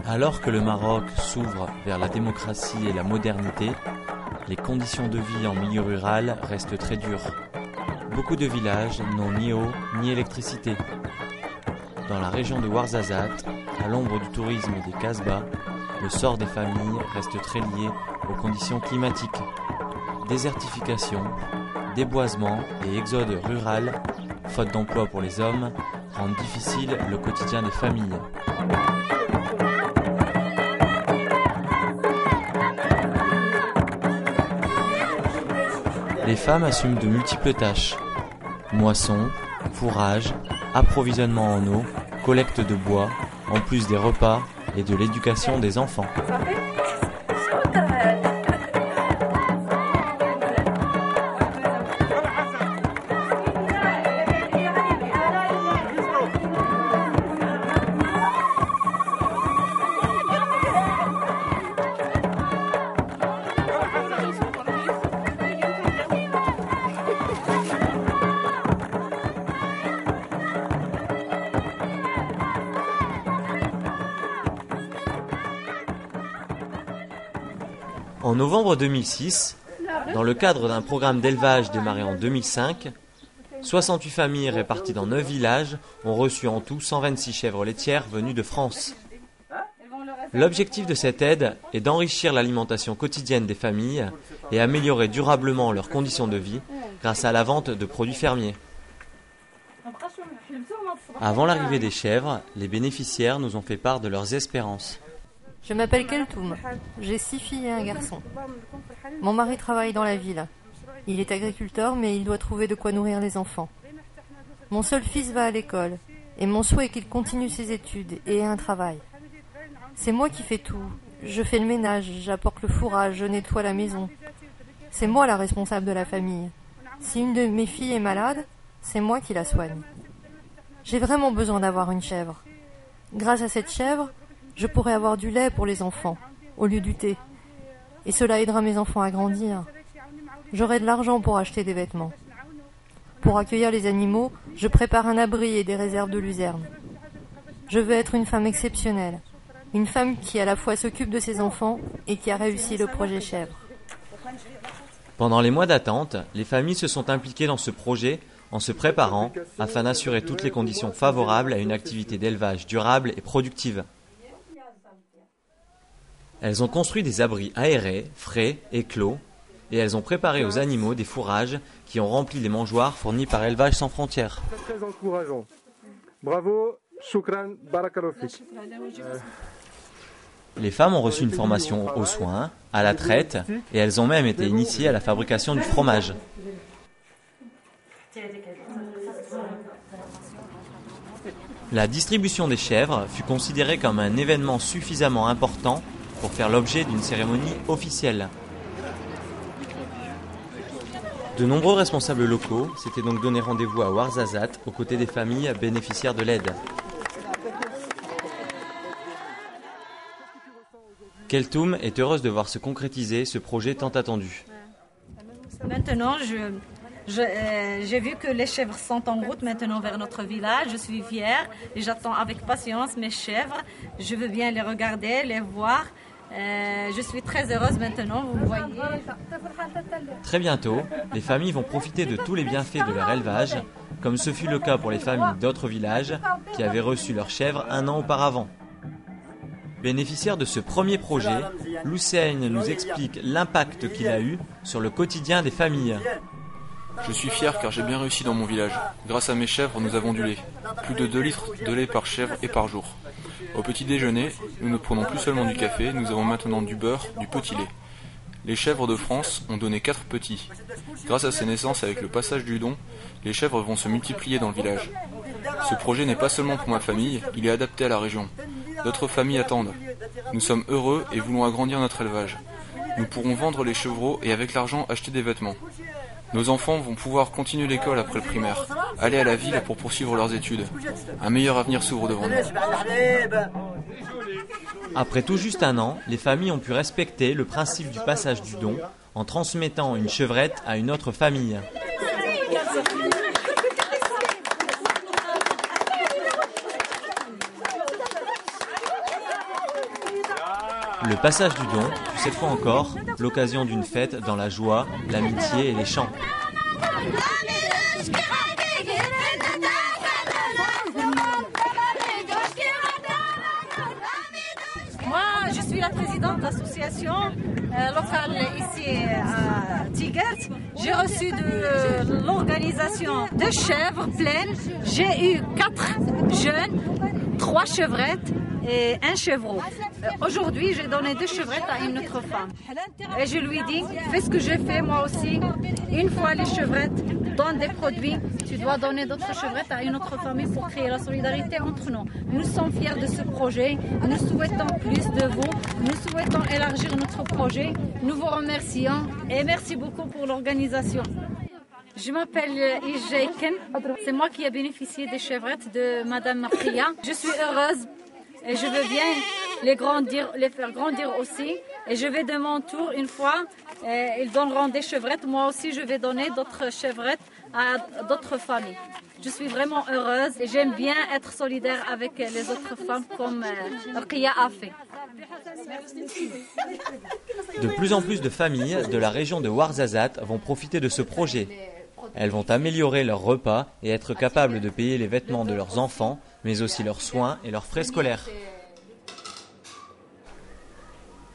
Alors que le Maroc s'ouvre vers la démocratie et la modernité, les conditions de vie en milieu rural restent très dures. Beaucoup de villages n'ont ni eau ni électricité. Dans la région de Ouarzazate, à l'ombre du tourisme et des Casbahs, le sort des familles reste très lié aux conditions climatiques. Désertification, déboisement et exode rural, faute d'emploi pour les hommes, rendent difficile le quotidien des familles. Les femmes assument de multiples tâches. Moisson, fourrage, approvisionnement en eau, collecte de bois, en plus des repas et de l'éducation des enfants. En novembre 2006, dans le cadre d'un programme d'élevage démarré en 2005, 68 familles réparties dans 9 villages ont reçu en tout 126 chèvres laitières venues de France. L'objectif de cette aide est d'enrichir l'alimentation quotidienne des familles et améliorer durablement leurs conditions de vie grâce à la vente de produits fermiers. Avant l'arrivée des chèvres, les bénéficiaires nous ont fait part de leurs espérances. Je m'appelle Keltoum, j'ai 6 filles et un garçon. Mon mari travaille dans la ville. Il est agriculteur, mais il doit trouver de quoi nourrir les enfants. Mon seul fils va à l'école, et mon souhait est qu'il continue ses études et ait un travail. C'est moi qui fais tout. Je fais le ménage, j'apporte le fourrage, je nettoie la maison. C'est moi la responsable de la famille. Si une de mes filles est malade, c'est moi qui la soigne. J'ai vraiment besoin d'avoir une chèvre. Grâce à cette chèvre, je pourrai avoir du lait pour les enfants, au lieu du thé. Et cela aidera mes enfants à grandir. J'aurai de l'argent pour acheter des vêtements. Pour accueillir les animaux, je prépare un abri et des réserves de luzerne. Je veux être une femme exceptionnelle. Une femme qui à la fois s'occupe de ses enfants et qui a réussi le projet chèvre. Pendant les mois d'attente, les familles se sont impliquées dans ce projet en se préparant afin d'assurer toutes les conditions favorables à une activité d'élevage durable et productive. Elles ont construit des abris aérés, frais et clos, et elles ont préparé aux animaux des fourrages qui ont rempli les mangeoires fournis par Élevage sans frontières. Très encourageant. Bravo, shukran, barakallahu fik. Les femmes ont reçu une formation aux soins, à la traite, et elles ont même été initiées à la fabrication du fromage. La distribution des chèvres fut considérée comme un événement suffisamment important pour faire l'objet d'une cérémonie officielle. De nombreux responsables locaux s'étaient donc donné rendez-vous à Ouarzazate aux côtés des familles bénéficiaires de l'aide. Keltoum est heureuse de voir se concrétiser ce projet tant attendu. Maintenant, j'ai vu que les chèvres sont en route maintenant vers notre village. Je suis fière et j'attends avec patience mes chèvres. Je veux bien les regarder, les voir. Je suis très heureuse maintenant, vous voyez. Très bientôt, les familles vont profiter de tous les bienfaits de leur élevage, comme ce fut le cas pour les familles d'autres villages qui avaient reçu leurs chèvres un an auparavant. Bénéficiaire de ce premier projet, Lousseigne nous explique l'impact qu'il a eu sur le quotidien des familles. Je suis fier car j'ai bien réussi dans mon village. Grâce à mes chèvres, nous avons du lait. Plus de 2 litres de lait par chèvre et par jour. Au petit déjeuner, nous ne prenons plus seulement du café, nous avons maintenant du beurre, du petit lait. Les chèvres de France ont donné 4 petits. Grâce à ces naissances avec le passage du don, les chèvres vont se multiplier dans le village. Ce projet n'est pas seulement pour ma famille, il est adapté à la région. D'autres familles attendent. Nous sommes heureux et voulons agrandir notre élevage. Nous pourrons vendre les chevreaux et avec l'argent acheter des vêtements. Nos enfants vont pouvoir continuer l'école après le primaire, aller à la ville pour poursuivre leurs études. Un meilleur avenir s'ouvre devant nous. Après tout juste un an, les familles ont pu respecter le principe du passage du don en transmettant une chevrette à une autre famille. Le passage du don fut cette fois encore l'occasion d'une fête dans la joie, l'amitié et les chants. Moi, je suis la présidente de l'association locale ici à Tigert. J'ai reçu de l'organisation de chèvres pleines. J'ai eu 4 jeunes, 3 chevrettes et 1 chevreau. Aujourd'hui, j'ai donné 2 chevrettes à une autre femme. Et je lui dis, fais ce que j'ai fait moi aussi. Une fois les chevrettes donnent des produits, tu dois donner d'autres chevrettes à une autre famille pour créer la solidarité entre nous. Nous sommes fiers de ce projet. Nous souhaitons plus de vous. Nous souhaitons élargir notre projet. Nous vous remercions et merci beaucoup pour l'organisation. Je m'appelle Ijaiken. C'est moi qui ai bénéficié des chevrettes de Madame Martia. Je suis heureuse. Et je veux bien les faire grandir aussi. Et je vais de mon tour, une fois, ils donneront des chevrettes. Moi aussi, je vais donner d'autres chevrettes à d'autres familles. Je suis vraiment heureuse et j'aime bien être solidaire avec les autres femmes comme Ria a fait. De plus en plus de familles de la région de Ouarzazate vont profiter de ce projet. Elles vont améliorer leurs repas et être capables de payer les vêtements de leurs enfants, mais aussi leurs soins et leurs frais scolaires.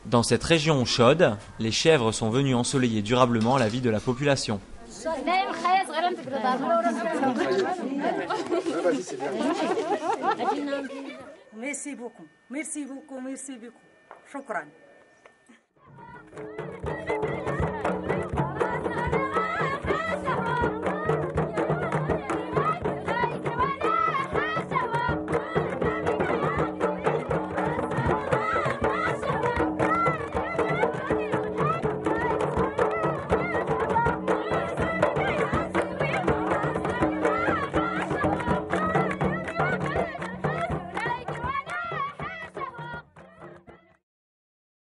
Dans cette région chaude, les chèvres sont venues ensoleiller durablement la vie de la population. Merci beaucoup. Merci beaucoup. Merci beaucoup. Shukran.